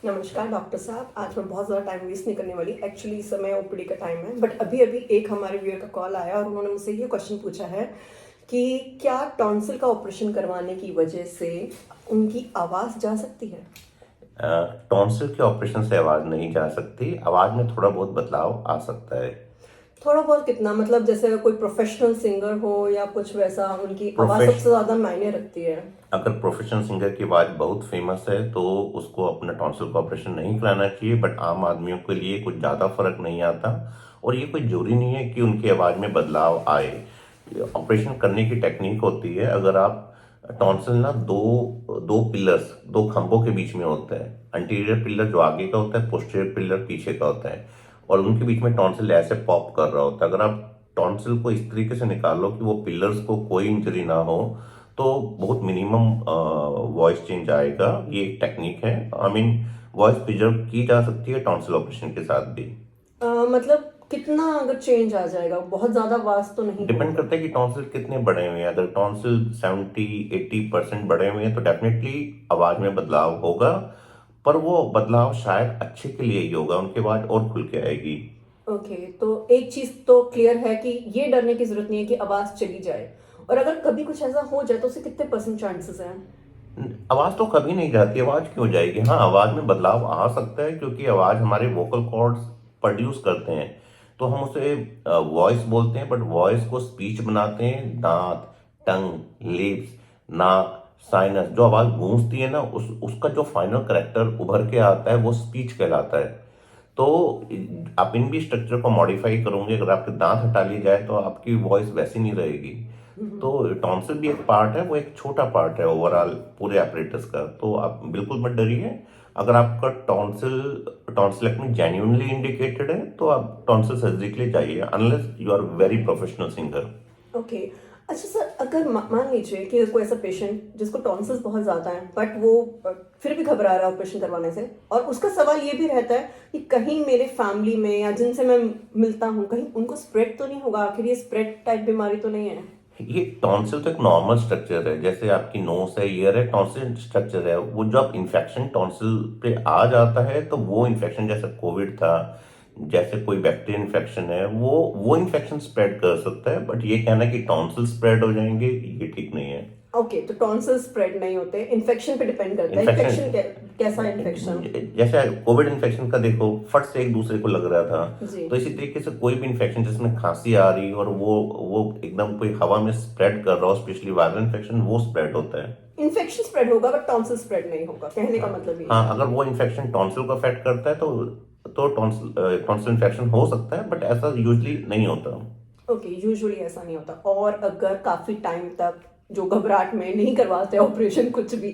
नमस्कार डॉक्टर साहब। आज मैं बहुत ज़्यादा टाइम वेस्ट नहीं करने वाली। एक्चुअली इस समय ओपीडी का टाइम है, बट अभी अभी एक हमारे व्यूअर का कॉल आया और उन्होंने मुझसे ये क्वेश्चन पूछा है कि क्या टॉन्सिल का ऑपरेशन करवाने की वजह से उनकी आवाज़ जा सकती है? टॉन्सिल के ऑपरेशन से आवाज़ नहीं जा सकती। आवाज़ में थोड़ा बहुत बदलाव आ सकता है। थोड़ा बहुत कितना, मतलब जैसे अगर कोई प्रोफेशनल सिंगर हो या कुछ वैसा, उनकी आवाज़ प्रोफेश सबसे ज़्यादा मायने रखती है। अगर प्रोफेशनल सिंगर की आवाज़ बहुत फेमस है तो उसको अपना टॉन्सिल का ऑपरेशन नहीं कराना चाहिए, बट आम आदमियों के लिए कुछ ज़्यादा फर्क नहीं आता और ये कोई ज़रूरी नहीं है कि उनकी आवाज़ में बदलाव आए। ऑपरेशन करने की टेक्निक होती है। अगर आप टॉन्सिल ना दो दो पिलर्स, दो खंभों के बीच में होता है। अंटीरियर पिलर जो आगे का होता है, पोस्टीरियर पिलर पीछे का होता है, और उनके बीच में टॉन्सिल ऐसे पॉप कर रहा होता है। अगर आप टॉन्सिल को इस तरीके से निकालो कि वो पिलर्स को कोई इंजरी ना हो, तो बहुत मिनिमम वॉइस चेंज आएगा। ये एक टेक्निक है। आई मीन वॉइस प्रिजर्व की जा सकती है टॉन्सिल ऑपरेशन के साथ भी। मतलब कितना अगर चेंज आ जाएगा? बहुत ज़्यादा आवाज़ तो नहीं डिपेंड होगा? करता है कि टॉन्सिल कितने बड़े हुए हैं। अगर टॉन्सिल 70-80% बड़े हुए हैं तो डेफिनेटली आवाज में बदलाव होगा, पर वो बदलाव शायद अच्छे के लिए ही होगा, उनकी आवाज और खुल के आएगी। ओके, तो एक चीज तो क्लियर है कि ये डरने की जरूरत नहीं है कि आवाज चली जाए। और अगर कभी कुछ ऐसा हो जाए तो उससे कितने परसेंट चांसेस हैं? आवाज तो कभी नहीं जाती, आवाज क्यों जाएगी? हाँ, आवाज में बदलाव आ सकता है क्योंकि आवाज हमारे वोकल कॉर्ड्स प्रोड्यूस करते हैं, तो हम उसे वॉइस बोलते हैं, बट वॉइस को स्पीच बनाते हैं दांत, टंग, लिप्स, नाक, साइनस। जो आवाज गूंजती है ना, उसका जो फाइनल करेक्टर उभर के आता है वो स्पीच कहलाता है। तो आप इन भी स्ट्रक्चर को मॉडिफाई करोगे, अगर आपके दांत हटा लिए जाए तो आपकी वॉइस वैसी नहीं रहेगी। तो टॉन्सिल भी एक पार्ट है, वो एक छोटा पार्ट है ओवरऑल पूरे एपरेटस का। तो आप बिल्कुल मत डरिए। अगर आपका टॉन्सिलेक्टमी जेन्युइनली इंडिकेटेड है तो आप टॉन्सिल सर्जरी के लिए जाइए, unless you are very professional singer. Okay. अच्छा सर, अगर मान लीजिए कि कोई ऐसा पेशेंट जिसको टॉन्सिल्स बहुत ज़्यादा हैं, बट वो फिर भी घबरा रहा है ऑपरेशन करवाने से, और उसका सवाल ये भी रहता है कि कहीं मेरे फैमिली में या जिनसे मैं मिलता हूँ कहीं उनको स्प्रेड तो नहीं होगा, आखिर ये स्प्रेड टाइप बीमारी तो नहीं है? ये टॉन्सिल तो एक नॉर्मल स्ट्रक्चर है, जैसे आपकी नोज है, ईयर है, टॉन्सिल स्ट्रक्चर है। वो जब इन्फेक्शन टॉन्सिल पे आ जाता है तो वो इन्फेक्शन, जैसे कोविड था, जैसे कोई बैक्टीरियल इन्फेक्शन है, वो इन्फेक्शन स्प्रेड कर सकता है। बट ये कहना कि टॉन्सिल स्प्रेड हो जाएंगे, ये ठीक नहीं है। ओके, तो टॉन्सिल स्प्रेड नहीं होते, इन्फेक्शन पे डिपेंड करता है। इन्फेक्शन इन्फेक्शन कैसा इन्फेक्शन? जैसे कोविड इन्फेक्शन का देखो, फट से एक दूसरे को लग रहा था, जी। तो इसी तरीके से कोई भी इन्फेक्शन जिसमें खांसी आ रही और वो एकदम कोई हवा में स्प्रेड कर रहा हो, स्पेशली वायरल इन्फेक्शन, वो स्प्रेड होता है। इन्फेक्शन स्प्रेड होगा बट टॉन्सिल स्प्रेड नहीं होगा, कहने का हाँ, मतलब ये हाँ, है। अगर वो इन्फेक्शन टॉन्सिल को अफेक्ट करता है तो टॉन्सिल इन्फेक्शन हो सकता है, बट ऐसा यूजली नहीं होता। ओके, यूजुअली ऐसा नहीं होता। और अगर काफी टाइम तक जो घबराहट में नहीं करवाते ऑपरेशन कुछ भी,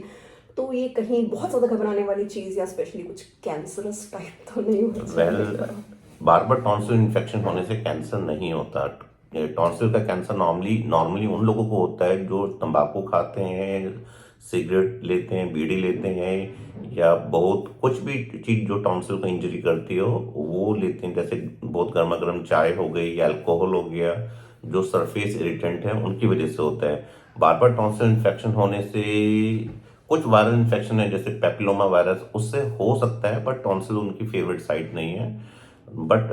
तो ये कहीं बहुत ज्यादा घबराने वाली चीज या स्पेशली कुछ कैंसरस टाइप तो नहीं होना वेल, चाहिए? बार बार टॉन्सिल इन्फेक्शन होने से कैंसर नहीं होता। टॉन्सिल का कैंसर नॉर्मली नॉर्मली उन लोगों को होता है जो तंबाकू खाते हैं, सिगरेट लेते हैं, बीड़ी लेते हैं, या बहुत कुछ भी चीज जो टॉन्सिल को इंजरी करती हो वो लेते हैं। जैसे बहुत गर्मा गर्म चाय हो गई या अल्कोहल हो गया, जो सरफेस इरिटेंट है, उनकी वजह से होता है। बार बार टॉन्सिल इन्फेक्शन होने से, कुछ वायरल इन्फेक्शन है जैसे पेपिलोमा वायरस, उससे हो सकता है, बट टॉन्सिल उनकी फेवरेट साइट नहीं है। बट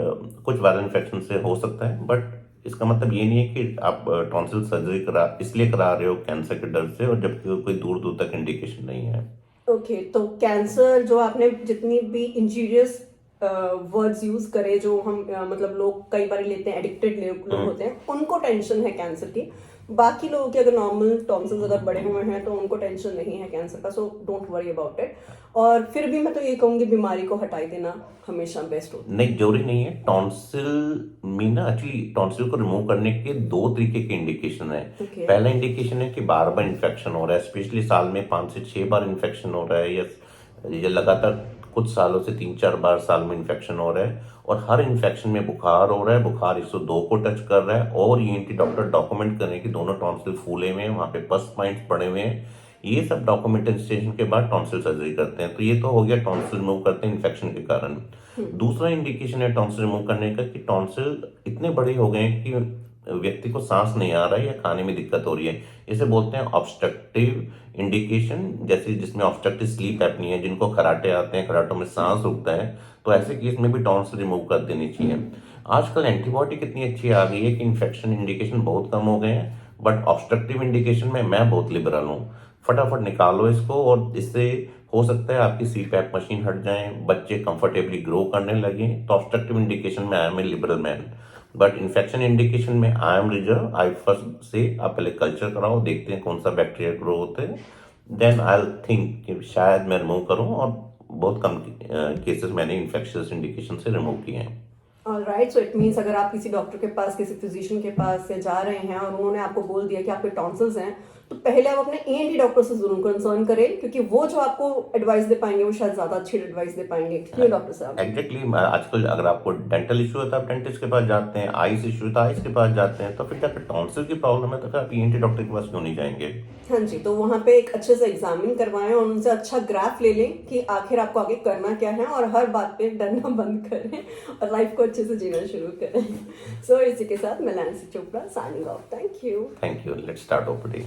कुछ वायरल इन्फेक्शन से हो सकता है, बट इसका मतलब ये नहीं है कि आप टॉन्सिल सर्जरी करा इसलिए करा रहे हो कैंसर के डर से, और जबकि कोई दूर दूर तक इंडिकेशन नहीं है। ओके, तो कैंसर जो आपने जितनी भी इंजीरियस वर्ड्स यूज करे, जो हम मतलब लोग कई बार लेते हैं, एडिक्टेड लोग होते हैं, उनको टेंशन है कैंसर की। बाकी लोगों के अगर नॉर्मल टॉन्सिल्स अगर बड़े हुए हैं तो उनको टेंशन नहीं है कैंसर का, so don't worry about it. और फिर भी मैं तो ये कहूंगी बीमारी को हटाई देना हमेशा बेस्ट होता है। नहीं, जरूरी नहीं है। टॉन्सिल में ना, एक्चुअली टॉन्सिल को रिमूव करने के दो तरीके के इंडिकेशन है। ओके। पहला इंडिकेशन है कि बार बार इन्फेक्शन हो रहा है, स्पेशली साल में 5 से 6 बार इन्फेक्शन हो रहा है, या लगातार कुछ सालों से 3-4 बार साल में इन्फेक्शन हो रहा है, और हर इन्फेक्शन में बुखार हो रहा है, बुखार 102 को टच कर रहा है, और ईएनटी डॉक्टर डॉक्यूमेंट करें कि दोनों टॉन्सिल फूले हुए हैं, वहां पे पस पॉइंट्स पड़े हुए हैं। ये सब डॉक्यूमेंटेशन के बाद टॉन्सिल सर्जरी करते हैं। तो ये तो हो गया, टॉन्सिल रिमूव करते हैं इन्फेक्शन के कारण। दूसरा इंडिकेशन है टॉन्सिल रिमूव करने का कि टॉन्सिल इतने बड़े हो गए हैं कि व्यक्ति को सांस नहीं आ रहा है या खाने में दिक्कत हो रही है, इसे बोलते हैं ऑब्स्ट्रक्टिव इंडिकेशन, जैसे जिसमें ऑब्स्ट्रक्टिव स्लीप एपनी है, जिनको खराटे आते हैं, खराटों में सांस रुकता है, तो ऐसे केस में भी टॉन्सिल रिमूव कर देनी चाहिए। आजकल एंटीबायोटिक इतनी अच्छी आ गई है कि इन्फेक्शन इंडिकेशन बहुत कम हो गए हैं, बट ऑब्स्ट्रक्टिव इंडिकेशन में मैं बहुत लिबरल हूँ। फटाफट निकालो इसको, और इससे हो सकता है आपकी CPAP मशीन हट जाए, बच्चे कंफर्टेबली ग्रो करने लगे, तो ऑब्स्ट्रक्टिव इंडिकेशन में I am a liberal man. But infection indication में I am reserve. I first से आप पहले कल्चर कराओ, देखते हैं कौन सा बैक्टीरिया ग्रो होते हैं, देन आई थिंक कि शायद मैं रिमूव करूं, और बहुत कम केसेस मैंने इन्फेक्शियस इंडिकेशन से रिमूव किए हैं। ऑलराइट, सो इट मीन्स अगर आप किसी डॉक्टर के पास, किसी फिजिशियन के पास से जा रहे हैं और उन्होंने आपको बोल दिया कि आपके टॉन्सिल्स हैं, तो पहले आप अपने ENT डॉक्टर से जरूर कंसर्न करें, क्योंकि वो जो आपको एडवाइस दे पाएंगे वो शायद ज्यादा अच्छी एडवाइस दे पाएंगे। क्यों डॉक्टर साहब? एग्जैक्टली आजकल अगर आपको डेंटल इशू है तो आप डेंटिस्ट के पास जाते हैं, आइस इशू है तो आइस के पास जाते हैं, तो फिर अगर टॉन्सिल की प्रॉब्लम है तो फिर आप ENT डॉक्टर के पास क्यों नहीं जाएंगे? हाँ जी, तो वहाँ पे एक अच्छे से एग्जामिन करवाएं और उनसे अच्छा ग्राफ ले लें कि आखिर आपको आगे करना क्या है, और हर बात पे डरना बंद करें और लाइफ को अच्छे से जीना शुरू करें। सो इसी के साथ मैं Nancy Chopra signing off. Thank you. Thank you. Let's start OPD.